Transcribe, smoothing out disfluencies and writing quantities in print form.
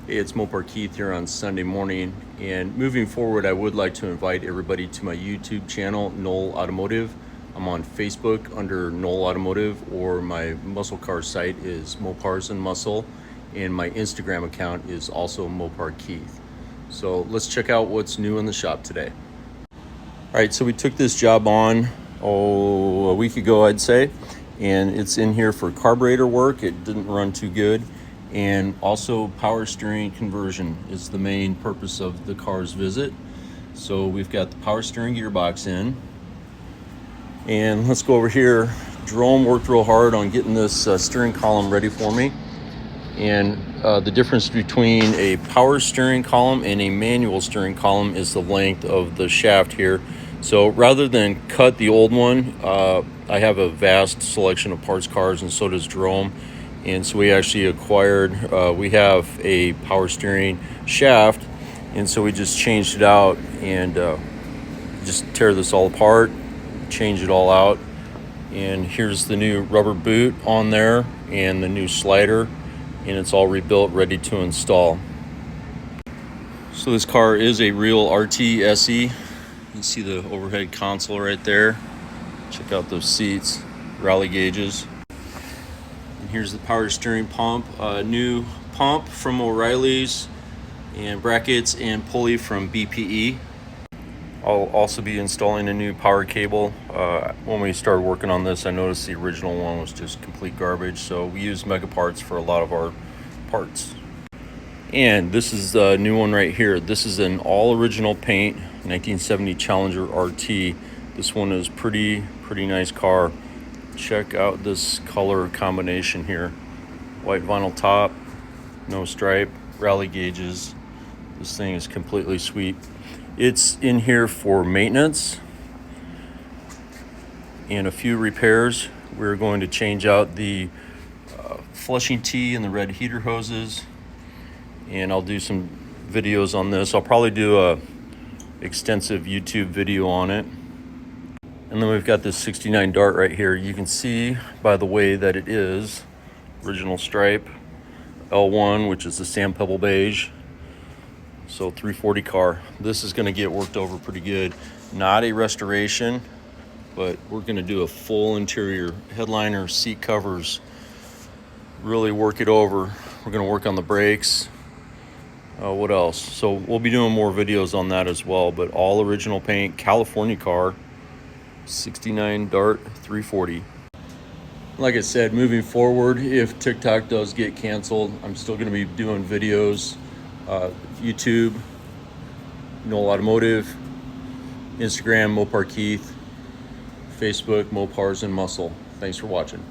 Hey, it's Mopar Keith here on Sunday morning, and moving forward I would like to invite everybody to my YouTube channel, Knoll Automotive. I'm on Facebook under Knoll Automotive, or my muscle car site is Mopars and Muscle, and my Instagram account is also Mopar Keith. So let's check out what's new in the shop today. All right, so we took this job on a week ago, I'd say, and it's in here for carburetor work. It didn't run too good, and also power steering conversion is the main purpose of the car's visit. So we've got the power steering gearbox in, and let's go over here. Jerome worked real hard on getting this steering column ready for me, and the difference between a power steering column and a manual steering column is the length of the shaft here. So rather than cut the old one, I have a vast selection of parts cars, and so does Jerome. And so we actually acquired, we have a power steering shaft, and so we just changed it out and just tear this all apart, change it all out. And here's the new rubber boot on there and the new slider, and it's all rebuilt, ready to install. So this car is a real RT SE. You see the overhead console right there. Check out those seats, rally gauges. And here's the power steering pump, new pump from O'Reilly's, and brackets and pulley from BPE. I'll also be installing a new power cable. When we started working on this, I noticed the original one was just complete garbage, so we use Mega Parts for a lot of our parts. And this is the new one right here. This is an all original paint 1970 Challenger RT. This one is pretty nice car. Check out this color combination here. White vinyl top, no stripe, rally gauges. This thing is completely sweet. It's in here for maintenance and a few repairs. We're going to change out the flushing tee and the red heater hoses, and I'll do some videos on this. I'll probably do a extensive YouTube video on it. And then we've got this 69 Dart right here. You can see by the way that it is original stripe, L1, which is the sand pebble beige. So 340 car. This is going to get worked over pretty good. Not a restoration, but we're going to do a full interior, headliner, seat covers, really work it over. We're going to work on the brakes. What else? So we'll be doing more videos on that as well, but all original paint, California car, 69 Dart 340. Like I said, moving forward, if TikTok does get canceled, I'm still going to be doing videos. YouTube, Knoll Automotive, Instagram, Mopar Keith, Facebook, Mopars and Muscle. Thanks for watching.